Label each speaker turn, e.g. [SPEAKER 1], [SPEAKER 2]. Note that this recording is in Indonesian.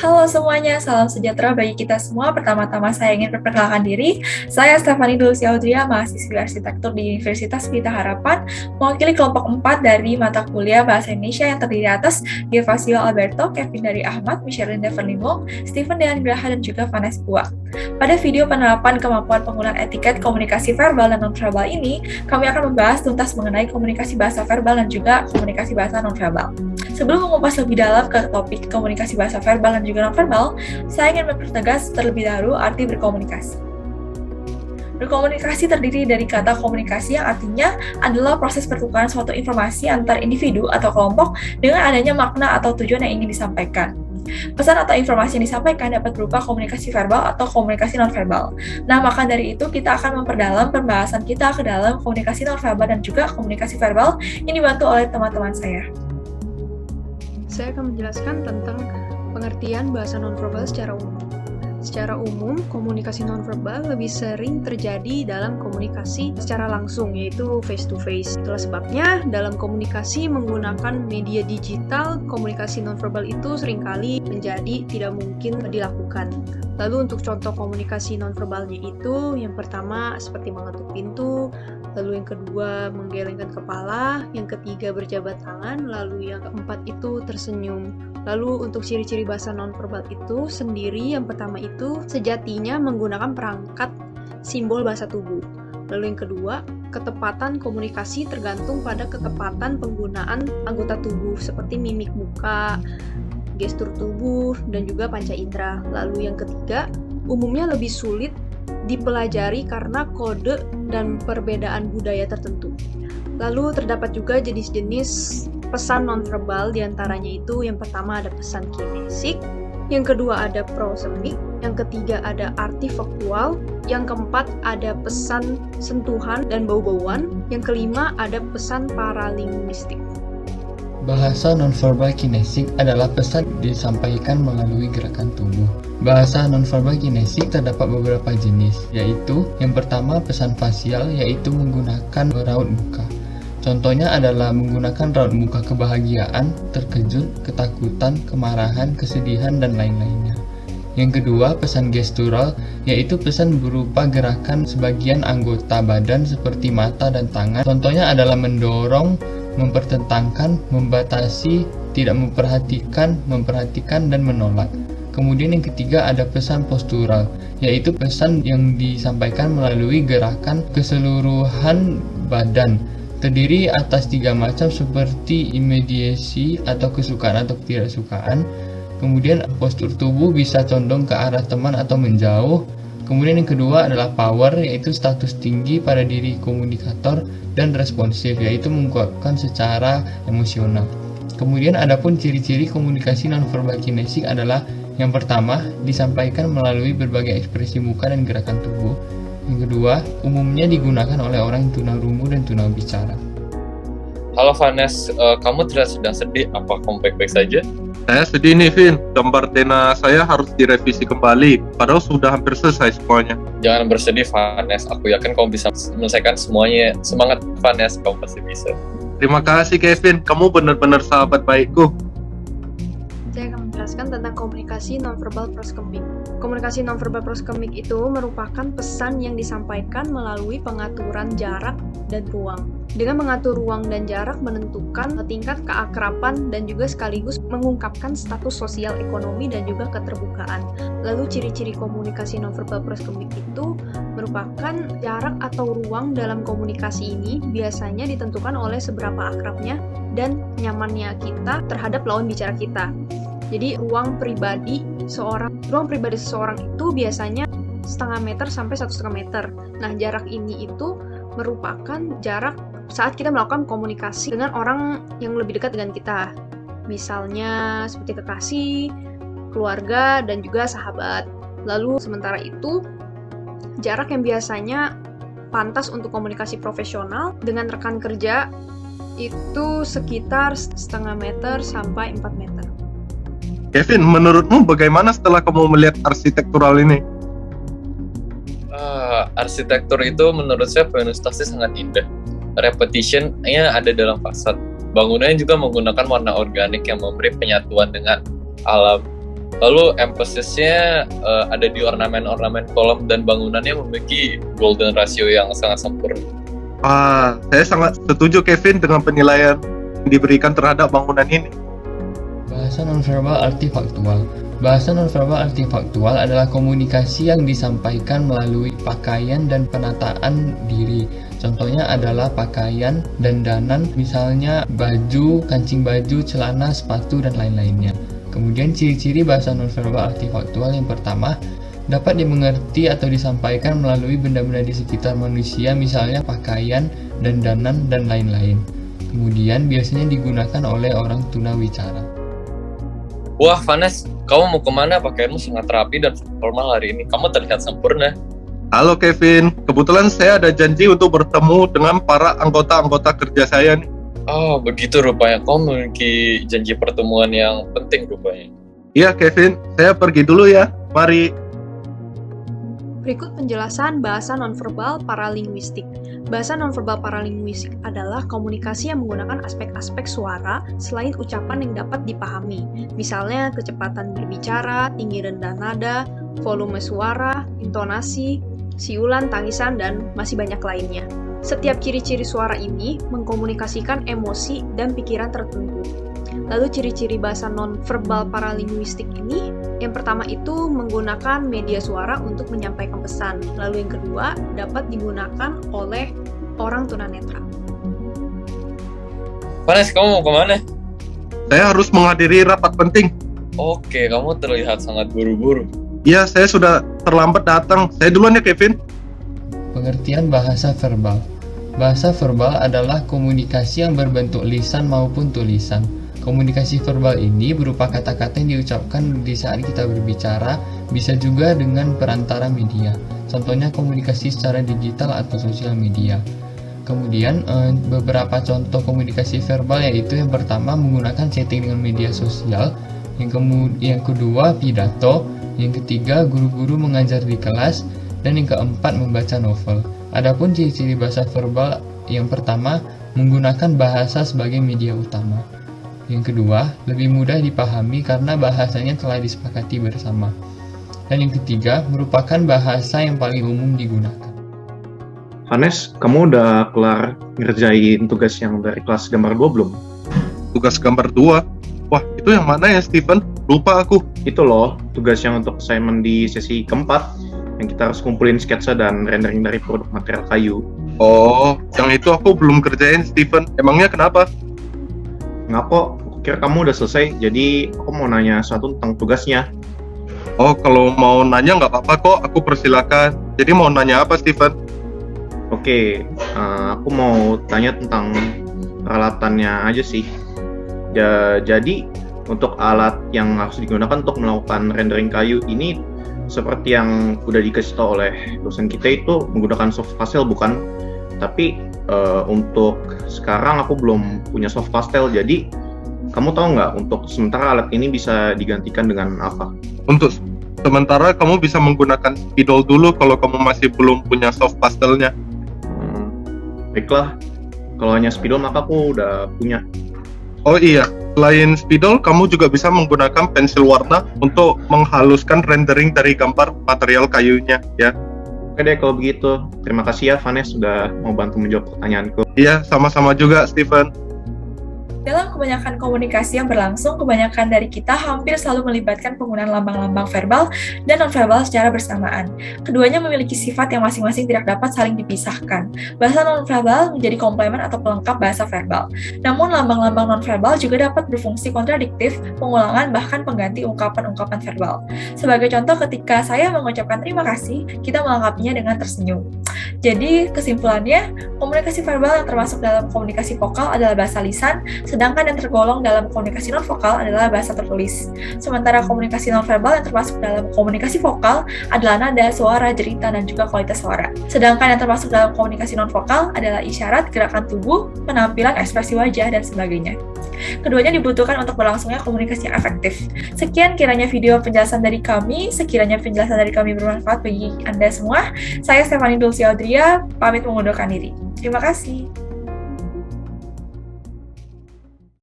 [SPEAKER 1] Halo semuanya, salam sejahtera bagi kita semua. Pertama-tama saya ingin memperkenalkan diri. Saya Stephanie Dulcia Audria, mahasiswi arsitektur di Universitas Pelita Harapan, mewakili kelompok 4 dari mata kuliah Bahasa Indonesia yang terdiri atas Gervasio Alberto, Kevin dari Ahmad, Michelle Devan Limong, Stephen Dean Graha, dan juga Vanessa Bua. Pada video penerapan kemampuan penggunaan etiket komunikasi verbal dan nonverbal ini, kami akan membahas tuntas mengenai komunikasi bahasa verbal dan juga komunikasi bahasa nonverbal. Sebelum mengupas lebih dalam ke topik komunikasi bahasa verbal dan juga nonverbal, saya ingin mempertegas terlebih dahulu arti berkomunikasi. Berkomunikasi terdiri dari kata komunikasi yang artinya adalah proses pertukaran suatu informasi antar individu atau kelompok dengan adanya makna atau tujuan yang ingin disampaikan. Pesan atau informasi yang disampaikan dapat berupa komunikasi verbal atau komunikasi nonverbal. Nah, maka dari itu kita akan memperdalam pembahasan kita ke dalam komunikasi nonverbal dan juga komunikasi verbal yang dibantu oleh teman-teman saya.
[SPEAKER 2] Saya akan menjelaskan tentang pengertian bahasa nonverbal secara umum. Secara umum, komunikasi nonverbal lebih sering terjadi dalam komunikasi secara langsung, yaitu face-to-face. Itulah sebabnya, dalam komunikasi menggunakan media digital, komunikasi nonverbal itu seringkali menjadi tidak mungkin dilakukan. Lalu untuk contoh komunikasi nonverbalnya itu, yang pertama seperti mengetuk pintu, lalu yang kedua menggelengkan kepala, yang ketiga berjabat tangan, lalu yang keempat itu tersenyum. Lalu untuk ciri-ciri bahasa nonverbal itu sendiri, yang pertama itu sejatinya menggunakan perangkat simbol bahasa tubuh. Lalu yang kedua, ketepatan komunikasi tergantung pada ketepatan penggunaan anggota tubuh seperti mimik muka, gestur tubuh, dan juga panca indera. Lalu yang ketiga, umumnya lebih sulit dipelajari karena kode dan perbedaan budaya tertentu. Lalu terdapat juga jenis-jenis pesan nonverbal, diantaranya itu yang pertama ada pesan kinesik, yang kedua ada prosemik, yang ketiga ada artifaktual, yang keempat ada pesan sentuhan dan bau-bauan, yang kelima ada pesan paralinguistik.
[SPEAKER 3] Bahasa nonverbal kinesik adalah pesan disampaikan melalui gerakan tubuh. Bahasa nonverbal kinesik terdapat beberapa jenis, yaitu yang pertama pesan fasial, yaitu menggunakan raut muka. Contohnya adalah menggunakan raut muka kebahagiaan, terkejut, ketakutan, kemarahan, kesedihan, dan lain-lainnya. Yang kedua, pesan gestural, yaitu pesan berupa gerakan sebagian anggota badan seperti mata dan tangan. Contohnya adalah mendorong, mempertentangkan, membatasi, tidak memperhatikan, dan menolak. Kemudian yang ketiga ada pesan postural, yaitu pesan yang disampaikan melalui gerakan keseluruhan badan. Terdiri atas 3 macam seperti imediasi atau kesukaan atau ketidaksukaan. Kemudian postur tubuh bisa condong ke arah teman atau menjauh. Kemudian yang kedua adalah power, yaitu status tinggi pada diri komunikator, dan responsif, yaitu mengungkapkan secara emosional. Kemudian adapun ciri-ciri komunikasi nonverbal kinesik adalah yang pertama, disampaikan melalui berbagai ekspresi muka dan gerakan tubuh. Yang kedua, umumnya digunakan oleh orang tunarungu dan tunawicara.
[SPEAKER 4] Halo Vanessa, kamu terlihat sedang sedih. Apa kamu baik-baik saja?
[SPEAKER 5] Saya sedih nih, Vin. Gambar Dena saya harus direvisi kembali. Padahal sudah hampir selesai semuanya.
[SPEAKER 4] Jangan bersedih, Vanessa. Aku yakin kamu bisa menyelesaikan semuanya. Semangat, Vanessa. Kamu pasti bisa.
[SPEAKER 5] Terima kasih, Kevin. Kamu benar-benar sahabat baikku.
[SPEAKER 2] Saya akan menjelaskan tentang komunikasi nonverbal proskemik. Komunikasi nonverbal proskemik itu merupakan pesan yang disampaikan melalui pengaturan jarak dan ruang. Dengan mengatur ruang dan jarak menentukan tingkat keakraban dan juga sekaligus mengungkapkan status sosial ekonomi dan juga keterbukaan. Lalu ciri-ciri komunikasi nonverbal proskemik itu merupakan jarak atau ruang dalam komunikasi ini biasanya ditentukan oleh seberapa akrabnya dan nyamannya kita terhadap lawan bicara kita. Jadi ruang pribadi seseorang itu biasanya 0,5 meter sampai 1,5 meter. Nah, jarak ini itu merupakan jarak saat kita melakukan komunikasi dengan orang yang lebih dekat dengan kita. Misalnya seperti kekasih, keluarga, dan juga sahabat. Lalu sementara itu, jarak yang biasanya pantas untuk komunikasi profesional dengan rekan kerja itu sekitar 0,5 meter sampai 4 meter.
[SPEAKER 5] Kevin, menurutmu bagaimana setelah kamu melihat arsitektural ini?
[SPEAKER 4] Arsitektur itu menurut saya pasti sangat indah. Repetition-nya ada dalam fasad. Bangunannya juga menggunakan warna organik yang memberi penyatuan dengan alam. Lalu emphasis-nya ada di ornamen-ornamen kolom dan bangunannya memiliki golden ratio yang sangat sempurna.
[SPEAKER 5] Saya sangat setuju Kevin dengan penilaian yang diberikan terhadap bangunan ini.
[SPEAKER 3] Bahasa nonverbal artifaktual. Bahasa nonverbal artifaktual adalah komunikasi yang disampaikan melalui pakaian dan penataan diri. Contohnya adalah pakaian, dandanan, misalnya baju, kancing baju, celana, sepatu, dan lain-lainnya. Kemudian ciri-ciri bahasa nonverbal artifaktual yang pertama, dapat dimengerti atau disampaikan melalui benda-benda di sekitar manusia, misalnya pakaian, dandanan, dan lain-lain. Kemudian biasanya digunakan oleh orang tunawicara.
[SPEAKER 4] Wah, Vanes, kamu mau kemana? Pakaianmu sangat rapi dan formal hari ini. Kamu terlihat sempurna.
[SPEAKER 5] Halo Kevin, kebetulan saya ada janji untuk bertemu dengan para anggota-anggota kerja saya nih.
[SPEAKER 4] Oh, begitu rupanya. Kamu memiliki janji pertemuan yang penting rupanya.
[SPEAKER 5] Iya Kevin, saya pergi dulu ya. Mari.
[SPEAKER 2] Berikut penjelasan bahasa nonverbal paralinguistik. Bahasa nonverbal paralinguistik adalah komunikasi yang menggunakan aspek-aspek suara selain ucapan yang dapat dipahami. Misalnya kecepatan berbicara, tinggi rendah nada, volume suara, intonasi, siulan, tangisan, dan masih banyak lainnya. Setiap ciri-ciri suara ini mengkomunikasikan emosi dan pikiran tertentu. Lalu ciri-ciri bahasa nonverbal paralinguistik ini, yang pertama itu menggunakan media suara untuk menyampaikan pesan. Lalu yang kedua, dapat digunakan oleh orang tunanetra.
[SPEAKER 4] Vanes, kamu mau kemana?
[SPEAKER 5] Saya harus menghadiri rapat penting.
[SPEAKER 4] Oke, kamu terlihat sangat buru-buru.
[SPEAKER 5] Iya, saya sudah terlambat datang. Saya duluan ya Kevin.
[SPEAKER 3] Pengertian bahasa verbal. Bahasa verbal adalah komunikasi yang berbentuk lisan maupun tulisan. Komunikasi verbal ini berupa kata-kata yang diucapkan di saat kita berbicara, bisa juga dengan perantara media. Contohnya komunikasi secara digital atau sosial media. Kemudian beberapa contoh komunikasi verbal yaitu yang pertama menggunakan chatting dengan media sosial, yang kedua pidato, yang ketiga guru-guru mengajar di kelas, dan yang keempat membaca novel. Adapun ciri-ciri bahasa verbal yang pertama menggunakan bahasa sebagai media utama. Yang kedua, lebih mudah dipahami karena bahasanya telah disepakati bersama. Dan yang ketiga, merupakan bahasa yang paling umum digunakan.
[SPEAKER 6] Vanes, kamu udah kelar ngerjain tugas yang dari kelas gambar 2 belum?
[SPEAKER 5] Tugas gambar 2? Wah, itu yang mana ya Steven? Lupa aku.
[SPEAKER 6] Itu loh, tugas yang untuk assignment di sesi keempat, yang kita harus kumpulin sketsa dan rendering dari produk material kayu.
[SPEAKER 5] Oh, yang itu aku belum kerjain Steven. Emangnya kenapa?
[SPEAKER 6] Nggak kok, aku kira kamu udah selesai, jadi aku mau nanya sesuatu tentang tugasnya.
[SPEAKER 5] Oh, kalau mau nanya nggak apa-apa kok, aku persilakan. Jadi mau nanya apa Steven?
[SPEAKER 6] Oke, aku mau tanya tentang peralatannya aja sih. Jadi, untuk alat yang harus digunakan untuk melakukan rendering kayu ini, seperti yang udah dikasih tahu oleh dosen kita itu menggunakan soft pastel bukan? Tapi untuk sekarang aku belum punya soft pastel, jadi kamu tahu nggak untuk sementara alat ini bisa digantikan dengan apa?
[SPEAKER 5] Untuk sementara kamu bisa menggunakan spidol dulu kalau kamu masih belum punya soft pastelnya.
[SPEAKER 6] Baiklah, kalau hanya spidol maka aku udah punya.
[SPEAKER 5] Oh iya, selain spidol kamu juga bisa menggunakan pensil warna untuk menghaluskan rendering dari gambar material kayunya ya.
[SPEAKER 6] Oke deh kalau begitu. Terima kasih ya Vanes sudah mau bantu menjawab pertanyaanku.
[SPEAKER 5] Iya, sama-sama juga Steven.
[SPEAKER 1] Dalam kebanyakan komunikasi yang berlangsung, kebanyakan dari kita hampir selalu melibatkan penggunaan lambang-lambang verbal dan nonverbal secara bersamaan. Keduanya memiliki sifat yang masing-masing tidak dapat saling dipisahkan. Bahasa nonverbal menjadi komplemen atau pelengkap bahasa verbal. Namun, lambang-lambang nonverbal juga dapat berfungsi kontradiktif, pengulangan, bahkan pengganti ungkapan-ungkapan verbal. Sebagai contoh, ketika saya mengucapkan terima kasih, kita melengkapinya dengan tersenyum. Jadi, kesimpulannya, komunikasi verbal yang termasuk dalam komunikasi vokal adalah bahasa lisan, sedangkan yang tergolong dalam komunikasi non-vokal adalah bahasa tertulis. Sementara komunikasi non-verbal yang termasuk dalam komunikasi vokal adalah nada, suara, jerita, dan juga kualitas suara. Sedangkan yang termasuk dalam komunikasi non-vokal adalah isyarat, gerakan tubuh, penampilan, ekspresi wajah, dan sebagainya. Keduanya dibutuhkan untuk berlangsungnya komunikasi yang efektif. Sekian kiranya video penjelasan dari kami. Sekiranya penjelasan dari kami bermanfaat bagi Anda semua, saya Stephanie Dulce Audria, pamit mengundurkan diri. Terima kasih.